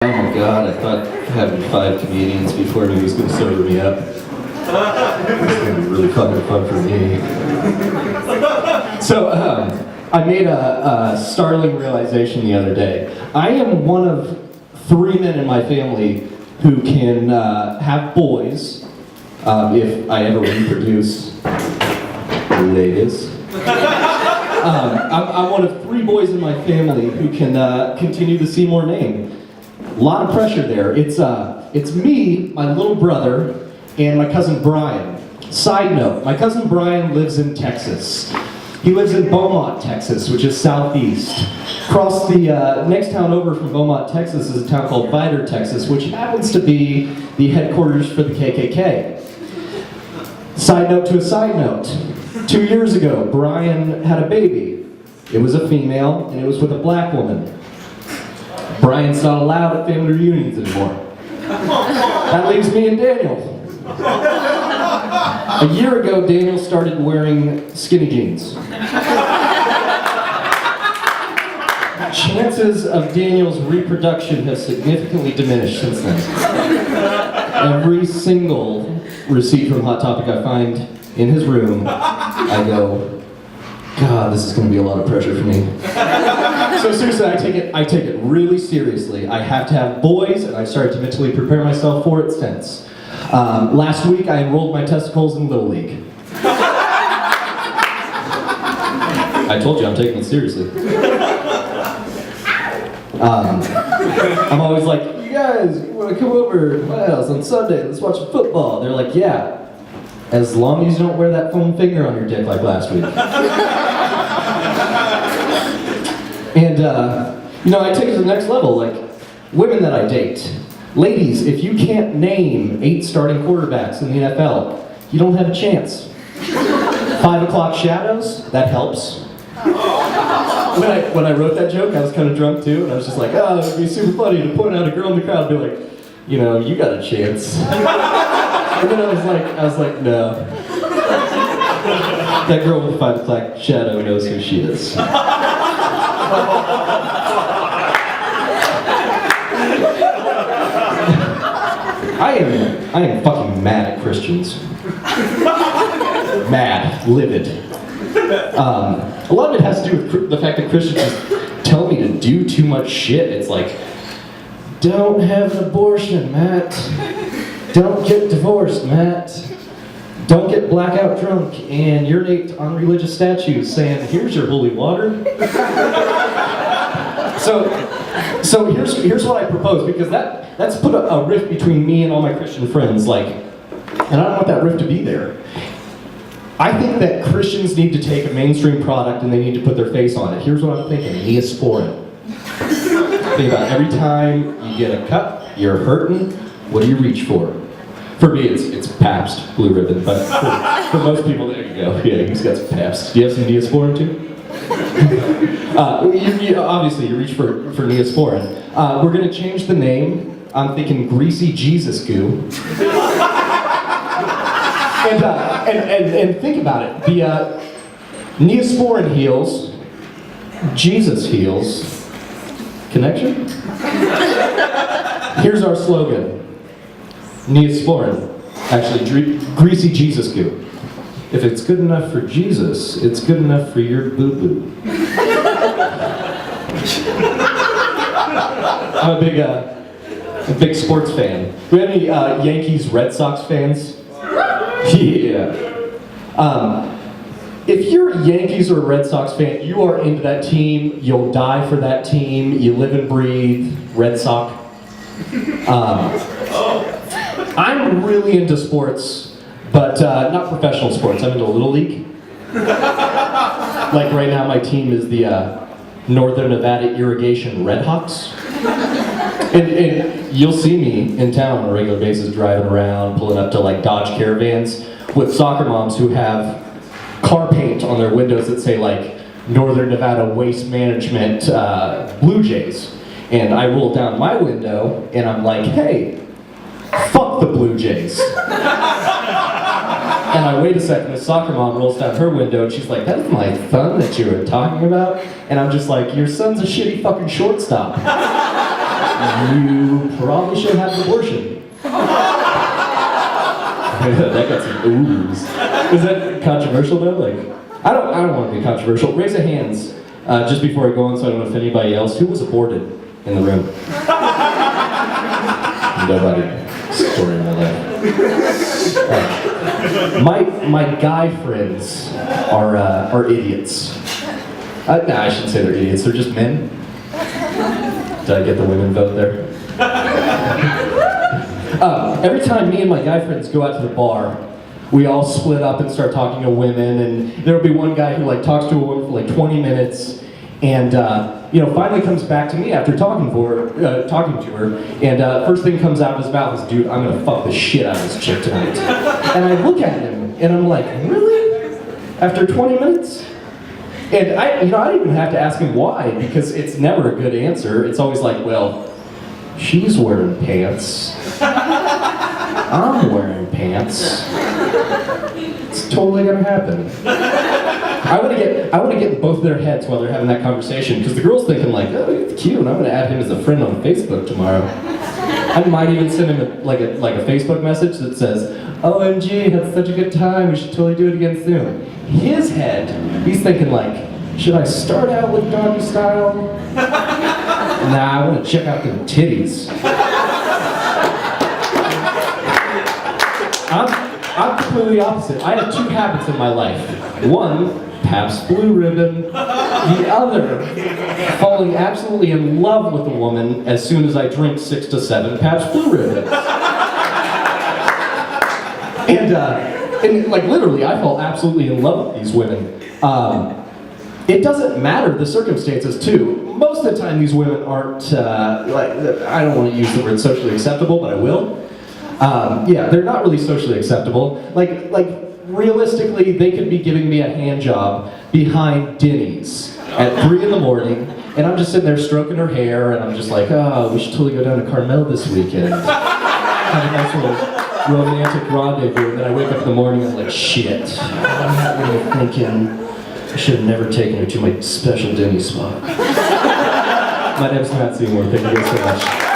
Oh my god, I thought having 5 comedians before me was going to sober me up. It's going to be really fucking fun for me. So, I made a startling realization the other day. I am one of 3 men in my family who can have boys, if I ever reproduce. Ladies. I'm one of 3 boys in my family who can continue the Seymour name. A lot of pressure there. It's me, my little brother, and my cousin Brian. Side note, my cousin Brian lives in Texas. He lives in Beaumont, Texas, which is southeast. Across the next town over from Beaumont, Texas is a town called Vidor, Texas, which happens to be the headquarters for the KKK. Side note to a side note. 2 years ago, Brian had a baby. It was a female, and it was with a black woman. Brian's not allowed at family reunions anymore. That leaves me and Daniel. A year ago, Daniel started wearing skinny jeans. Chances of Daniel's reproduction have significantly diminished since then. Every single receipt from Hot Topic I find in his room, I go, God, this is going to be a lot of pressure for me. So seriously, I take it really seriously. I have to have boys, and I've started to mentally prepare myself for it since. Last week, I enrolled my testicles in Little League. I told you I'm taking it seriously. I'm always like, you guys, you want to come over to my house on Sunday? Let's watch football. They're like, yeah, as long as you don't wear that foam finger on your dick like last week. And, I take it to the next level, like, women that I date. Ladies, if you can't name 8 starting quarterbacks in the NFL, you don't have a chance. 5 o'clock shadows, that helps. When I wrote that joke, I was kind of drunk too, and I was just like, oh, it'd be super funny to point out a girl in the crowd and be like, you got a chance. And then I was like, no. That girl with the 5 o'clock shadow knows who she is. I am fucking mad at Christians. Mad, livid. A lot of it has to do with the fact that Christians just tell me to do too much shit. It's like, don't have an abortion, Matt. Don't get divorced, Matt. Don't get blackout drunk and urinate on religious statues saying, here's your holy water. So here's what I propose, because that's put a rift between me and all my Christian friends, and I don't want that rift to be there. I think that Christians need to take a mainstream product and they need to put their face on it. Here's what I'm thinking, Neosporin. Think about it. Every time you get a cut, you're hurting, what do you reach for? For me, it's Pabst Blue Ribbon, but for most people, there you go. Yeah, he's got some Pabst. Do you have some Neosporin too? Obviously, you reach for Neosporin. We're going to change the name. I'm thinking Greasy Jesus Goo. And think about it. The Neosporin heals, Jesus heals. Connection? Here's our slogan. Neosporin. Actually, Greasy Jesus Goo. If it's good enough for Jesus, it's good enough for your boo-boo. I'm a big sports fan. Do we have any Yankees Red Sox fans? Yeah. If you're a Yankees or a Red Sox fan, you are into that team. You'll die for that team. You live and breathe Red Sox. I'm really into sports, but not professional sports. I'm into Little League. Like right now, my team is the Northern Nevada Irrigation Redhawks. And you'll see me in town on a regular basis driving around, pulling up to like Dodge Caravans with soccer moms who have car paint on their windows that say like Northern Nevada Waste Management Blue Jays. And I roll down my window and I'm like, hey, fuck the Blue Jays. And I wait a second, the soccer mom rolls down her window and she's like, that's my son that you were talking about? And I'm just like, your son's a shitty fucking shortstop. you probably should have an abortion. That got some oohs. Is that controversial though? Like, I don't want to be controversial. Raise your hands just before I go on, so I don't offend anybody else. Who was aborted in the room? Nobody. Story of my life. My guy friends are idiots. Nah, I shouldn't say they're idiots. They're just men. Did I get the women vote there? Every time me and my guy friends go out to the bar, we all split up and start talking to women, and there'll be one guy who like talks to a woman for like 20 minutes, and finally comes back to me after talking to her, and first thing comes out of his mouth is, "Dude, I'm gonna fuck the shit out of this chick tonight." And I look at him, and I'm like, "Really? After 20 minutes?" And I don't even have to ask him why, because it's never a good answer. It's always like, well, she's wearing pants. I'm wearing pants. It's totally gonna happen. I want to get in both their heads while they're having that conversation, because the girl's thinking like, oh, it's cute, and I'm gonna add him as a friend on Facebook tomorrow. I might even send him a Facebook message that says, "OMG, had such a good time, we should totally do it again soon." His head, he's thinking like, should I start out with doggy style? Nah, I want to check out the titties. I'm completely opposite. I have two habits in my life. One, Pabst Blue Ribbon. The other, falling absolutely in love with a woman as soon as I drink 6 to 7 Pabst Blue Ribbons. And like literally, I fall absolutely in love with these women. It doesn't matter the circumstances too. Most of the time, these women aren't I don't want to use the word socially acceptable, but I will. They're not really socially acceptable. Like realistically, they could be giving me a hand job behind Denny's at 3 in the morning, and I'm just sitting there stroking her hair, and I'm just like, oh, we should totally go down to Carmel this weekend. Have a nice little romantic rendezvous. And then I wake up in the morning and I'm like, shit. I'm really thinking I should have never taken her to my special Denny's spot. My name's Seymour. Thank you guys so much.